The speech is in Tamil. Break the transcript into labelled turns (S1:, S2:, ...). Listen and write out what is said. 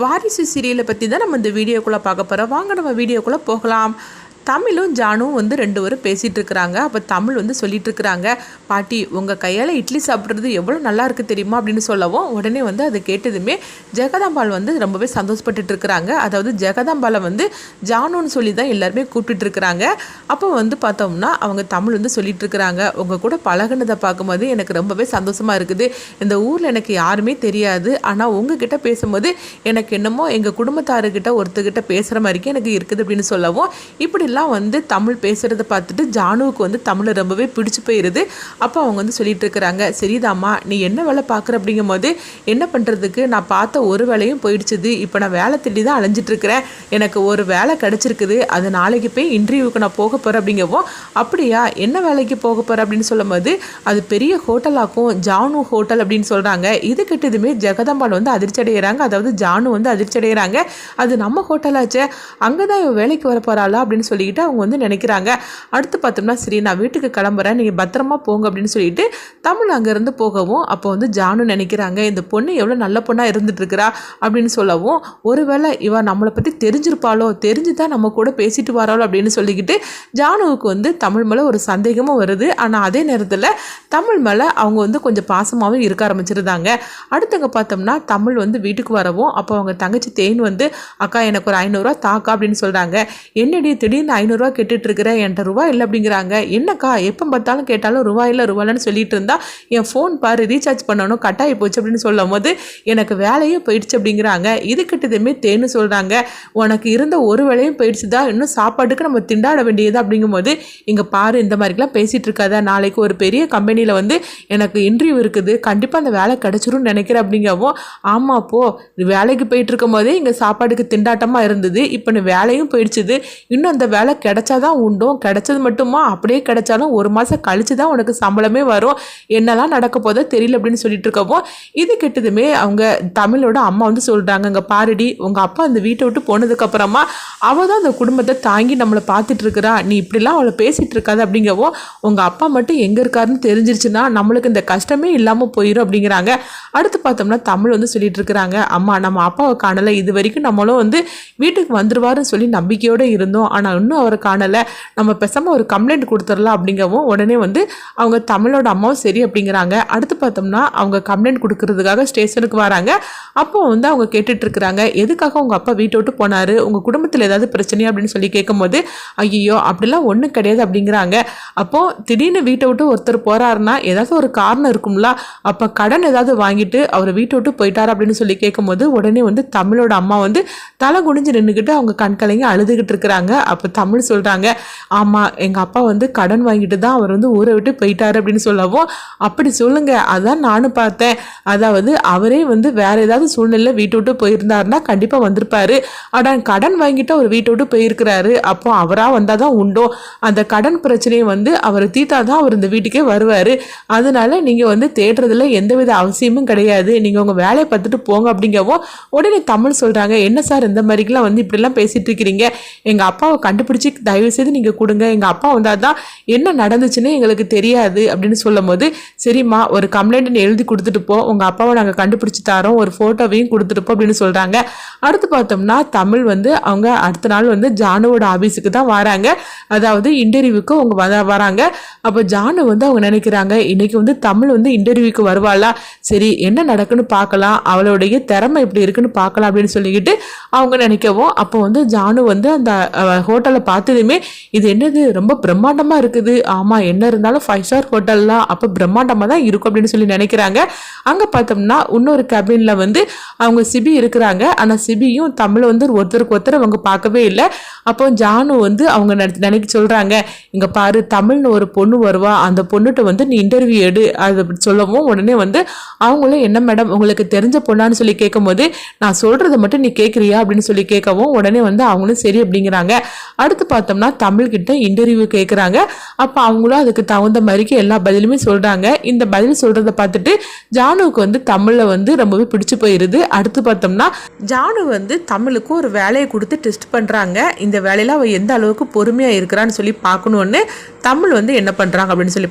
S1: வாரிசு சீரியலை பற்றி தான் நம்ம இந்த வீடியோக்குள்ளே பார்க்க போகிறோம். வாங்க நம்ம வீடியோக்குள்ளே போகலாம். தமிழும் ஜானுவும் வந்து ரெண்டு பேரும் பேசிகிட்டு இருக்கிறாங்க. அப்போ தமிழ் வந்து சொல்லிட்டு இருக்கிறாங்க, பாட்டி உங்கள் கையால் இட்லி சாப்பிட்றது எவ்வளோ நல்லா இருக்குது தெரியுமா அப்படின்னு சொல்லவும், உடனே வந்து அதை கேட்டதுமே ஜெகதாம்பாள் வந்து ரொம்பவே சந்தோஷப்பட்டுட்டு இருக்கிறாங்க. அதாவது ஜெகதாம்பாளை வந்து ஜானுன்னு சொல்லி தான் எல்லாருமே கூப்பிட்டுட்டு இருக்கிறாங்க. அப்போ வந்து பார்த்தோம்னா அவங்க தமிழ் வந்து சொல்லிட்டு இருக்கிறாங்க, உங்கள் கூட பழகுனதை பார்க்கும்போது எனக்கு ரொம்பவே சந்தோஷமாக இருக்குது. இந்த ஊரில் எனக்கு யாருமே தெரியாது, ஆனால் உங்ககிட்ட பேசும்போது எனக்கு என்னமோ எங்கள் குடும்பத்தாருக்கிட்ட ஒருத்தர்கிட்ட பேசுகிற மாதிரிக்கே எனக்கு இருக்குது அப்படின்னு சொல்லவும், இப்படி வந்து தமிழ் பேசுகிறத பார்த்துட்டு ஜானுவுக்கு வந்து தமிழை ரொம்பவே பிடிச்சி போயிடுது. அப்போ அவங்க வந்து சொல்லிட்டு இருக்கிறாங்க, சரிதாம்மா நீ என்ன வேலை பார்க்குற அப்படிங்கும் போது, என்ன பண்ணுறதுக்கு நான் பார்த்த ஒரு வேலையும் போயிடுச்சுது, இப்போ நான் வேலை தேடி தான் அலைஞ்சிட்ருக்கிறேன், எனக்கு ஒரு வேலை கிடச்சிருக்குது, அது நாளைக்கு போய் இன்டர்வியூக்கு நான் போக போகிறேன் அப்படிங்கவும், அப்படியா என்ன வேலைக்கு போக போகிறேன் அப்படின்னு சொல்லும் போது, அது பெரிய ஹோட்டலாக்கும் ஜானு ஹோட்டல் அப்படின்னு சொல்கிறாங்க. இது கிட்டதுமே ஜெகதாம்பாள் வந்து அதிர்ச்சி அடைகிறாங்க. அதாவது ஜானு வந்து அதிர்ச்சி அடைகிறாங்க, அது நம்ம ஹோட்டலாச்சே, அங்கே தான் வேலைக்கு வர போகிறாளா அப்படின்னு சொல்லிக்கிட்டு அவங்க வந்து நினைக்கிறாங்க. அடுத்து பார்த்தோம்னா, சரி நான் வீட்டுக்கு கிளம்புறேன், நீங்கள் பத்திரமா போங்க அப்படின்னு சொல்லிட்டு தமிழ் அங்கேருந்து போகவும், அப்போ வந்து ஜானு நினைக்கிறாங்க, இந்த பொண்ணு எவ்வளோ நல்ல பொண்ணாக இருந்துட்டு இருக்கிறா அப்படின்னு சொல்லவும், ஒருவேளை இவ நம்மளை பற்றி தெரிஞ்சிருப்பாளோ, தெரிஞ்சு தான் நம்ம கூட பேசிட்டு வராளோ அப்படின்னு சொல்லிக்கிட்டு ஜானுவுக்கு வந்து தமிழ் மேலே ஒரு சந்தேகமும் வருது. ஆனால் அதே நேரத்தில் தமிழ் மேலே அவங்க வந்து கொஞ்சம் பாசமாகவும் இருக்க ஆரம்பிச்சிருந்தாங்க. அடுத்தவங்க பார்த்தோம்னா தமிழ் வந்து வீட்டுக்கு வரவும், அப்போ அவங்க தங்கச்சி தேன் வந்து, அக்கா எனக்கு ஒரு 500 ரூபா தாக்கா அப்படின்னு சொல்கிறாங்க. என்னடி திடீர்னு 500 ரூபா கேட்டுட்டு இருக்கிறேன், என்கிட்ட ரூபா இல்லை அப்படிங்கிறாங்க. என்னக்கா எப்போ பார்த்தாலும் கேட்டாலும் ரூபா இல்லை ரூபாயில்னு சொல்லிட்டு இருந்தா, என் ஃபோன் பாரு ரீசார்ஜ் பண்ணணும் கட்டாயி போச்சு அப்படின்னு சொல்லும் போது, எனக்கு வேலையும் போயிடுச்சு அப்படிங்கிறாங்க. இது கிட்டதுமே தேன்னு சொல்கிறாங்க, உனக்கு இருந்த ஒரு வேலையும் போயிடுச்சு தான், இன்னும் சாப்பாட்டுக்கு நம்ம திண்டாட வேண்டியது அப்படிங்கும்போது, இங்கே பாரு இந்த மாதிரிலாம் பேசிகிட்டு இருக்காத, நாளைக்கு ஒரு பெரிய கம்பெனியில் வந்து எனக்கு இன்டர்வியூ இருக்குது, கண்டிப்பாக அந்த வேலை கிடச்சிரும்னு நினைக்கிறேன் அப்படிங்கவும், ஆமாம் போ வேலைக்கு போயிட்டு இருக்கும் போதே இங்கே சாப்பாட்டுக்கு திண்டாட்டமாக இருந்தது, இப்போ நீ வேலையும் போயிடுச்சுது, இன்னும் அந்த வேலை கிடைச்சாதான் உண்டும், கிடைச்சது மட்டுமா அப்படியே கிடைச்சாலும் ஒரு மாதம் கழிச்சு தான் உனக்கு சம்பளமே வரும், என்னெல்லாம் நடக்க போதோ தெரியல அப்படின்னு சொல்லிட்டு இருக்கவும், இது கெட்டதுமே அவங்க தமிழோட அம்மா வந்து சொல்கிறாங்க, இங்கே பாருடி உங்கள் அப்பா அந்த வீட்டை விட்டு போனதுக்கப்புறமா அவள் தான் அந்த குடும்பத்தை தாங்கி நம்மளை பார்த்துட்டு இருக்கிறா, நீ இப்படிலாம் அவளை பேசிகிட்டு இருக்காது அப்படிங்கவும், உங்கள் அப்பா மட்டும் எங்கே இருக்காருன்னு தெரிஞ்சிருச்சுன்னா நம்மளுக்கு இந்த கஷ்டமே இல்லாமல் போயிடும் அப்படிங்கிறாங்க. அடுத்து பார்த்தோம்னா தமிழ் வந்து சொல்லிட்டு இருக்கிறாங்க, அம்மா நம்ம அப்பாவை காணலை, இது வரைக்கும் நம்மளும் வந்து வீட்டுக்கு வந்துடுவாருன்னு சொல்லி நம்பிக்கையோடு இருந்தோம், ஆனால் இன்னும் அவரை காணலை, நம்ம பேசாமல் ஒரு கம்ப்ளைண்ட் கொடுத்துடலாம் அப்படிங்கவும், உடனே வந்து அவங்க தமிழோட அம்மாவும் சரி அப்படிங்கிறாங்க. அடுத்து பார்த்தோம்னா அவங்க கம்ப்ளைண்ட் கொடுக்கறதுக்காக ஸ்டேஷனுக்கு வராங்க. அப்போ வந்து அவங்க கேட்டுட்டு இருக்கிறாங்க, எதுக்காக உங்கள் அப்பா வீட்டை விட்டு போனார், உங்கள் குடும்பத்தில் ஏதாவது பிரச்சனையா அப்படின்னு சொல்லி கேட்கும்போது, ஐயோ அப்படிலாம் ஒன்றும் கிடையாது அப்படிங்கிறாங்க. அப்போது திடீர்னு வீட்டை விட்டு ஒருத்தர் போகிறாருன்னா ஏதாவது ஒரு காரணம் இருக்கும்ல, அப்போ கடன் ஏதாவது வாங்கிட்டு அவர் வீட்டை விட்டு போயிட்டார் அப்படின்னு சொல்லி கேட்கும்போது, உடனே வந்து தமிழோட அம்மா வந்து தலை குனிஞ்சு நின்றுக்கிட்டு அவங்க கண்கலைங்க அழுதுகிட்டு இருக்கிறாங்க. அப்போ தமிழ் சொல்கிறாங்க, ஆமாம் எங்கள் அப்பா வந்து கடன் வாங்கிட்டு தான் அவர் வந்து ஊரை விட்டு போயிட்டார் அப்படின்னு சொல்லவும், அப்படி சொல்லுங்க அதான் நானும் பார்த்தேன், அதாவது அவரே வந்து வேற ஏதாவது சூழ்நிலை வீட்டை விட்டு போயிருந்தாருன்னா கண்டிப்பாக வந்திருப்பாரு, ஆனால் கடன் வாங்கிட்டு அவர் வீட்டை விட்டு போயிருக்கிறாரு, அப்போ அவராக வந்தால் தான் உண்டோ, அந்த கடன் பிரச்சனையை வந்து அவர் தீர்த்தா தான் அவர் இந்த வீட்டுக்கே வருவார், அதனால நீங்கள் வந்து தேடுறதுல எந்தவித அவசியமும் கிடையாது, நீங்கள் உங்கள் வேலையை பார்த்துட்டு போங்க அப்படிங்கவும், உடனே தமிழ் சொல்கிறாங்க, என்ன சார் இந்த மாதிரிக்கெலாம் வந்து இப்படிலாம் பேசிகிட்டு இருக்கிறீங்க, எங்கள் அப்பாவை கண்டுபிடிச்சி தயவு செய்து நீங்கள் கொடுங்க, எங்கள் அப்பா வந்தால் தான் என்ன நடந்துச்சுன்னு எங்களுக்கு தெரியாது அப்படின்னு சொல்லும் போது, சரிம்மா ஒரு கம்ப்ளைண்ட் எழுதி கொடுத்துட்டு போ, உங்கள் அப்பாவை நாங்கள் கண்டுபிடிச்சி தரோம், ஒரு ஃபோட்டோவையும் கொடுத்துட்டு போ அப்படின்னு சொல்கிறாங்க. அடுத்து பார்த்தோம்னா தமிழ் வந்து அவங்க அடுத்த நாள் வந்து ஜானுவோட ஆஃபீஸுக்கு தான் வராங்க, அதாவது இன்டர்வியூக்கு அவங்க வராங்க. அப்போ ஜானு வந்து அவங்க நினைக்கிறாங்க, இன்னைக்கு வந்து தமிழ் வந்து இன்டர்வியூக்கு வருவாளா, சரி என்ன நடக்குன்னு பார்க்கலாம், அவளுடைய திறமை எப்படி இருக்குன்னு பார்க்கலாம் அப்படின்னு சொல்லிக்கிட்டு அவங்க நினைக்கவும், அப்போ வந்து ஜானு வந்து அந்த ஹோட்டலை பார்த்ததுமே, இது என்னது ரொம்ப பிரம்மாண்டமாக இருக்குது, ஆமாம் என்ன இருந்தாலும் 5 ஸ்டார் ஹோட்டல்லாம் அப்போ பிரம்மாண்டமாக தான் இருக்கும் அப்படின்னு சொல்லி நினைக்கிறாங்க. அங்கே பார்த்தோம்னா இன்னொரு கேபினில் வந்து அவங்க சிபி இருக்கிறாங்க, ஆனால் சிபியும் தமிழ் வந்து ஒருத்தருக்கு ஒருத்தர் அவங்க பார்க்கவே இல்லை. அப்போ ஜானு வந்து அவங்க நினைக்க சொல்கிறாங்க, இங்கே பாரு தமிழ்னு ஒரு பொண்ணு வருவா, அந்த பொண்ணுகிட்ட வந்து நீ இன்டர்வியூ எடு அது சொல்லவும், உடனே வந்து அவங்களும் என்ன மேடம் உங்களுக்கு தெரிஞ்ச பொண்ணான்னு சொல்லி கேட்கும்போது, நான் சொல்கிறத மட்டும் நீ கேட்குறியா அப்படின்னு சொல்லி கேட்கவும், உடனே வந்து அவங்களும் சரி அப்படிங்கிறாங்க. அடுத்து பார்த்தோம்னா தமிழ்கிட்ட இன்டர்வியூ கேட்குறாங்க. அப்போ அவங்களும் அதுக்கு தகுந்த மாதிரிக்கு எல்லா பதிலுமே சொல்கிறாங்க. இந்த பதில் சொல்கிறத பார்த்துட்டு ஜானுவுக்கு வந்து தமிழில் வந்து ரொம்பவே பிடிச்சி போயிடுது. அடுத்து பார்த்தோம்னா ஜானு வந்து தமிழுக்கு ஒரு வேலையை கொடுத்து டெஸ்ட் பண்ணுறாங்க. இந்த வேலையில் அவள் எந்த அளவுக்கு பொறுமையாக இருக்கிறான்னு சொல்லி பார்க்கணுன்னு தமிழ் வந்து என்ன பண்ணுறாங்க அப்படின்னு சொல்லி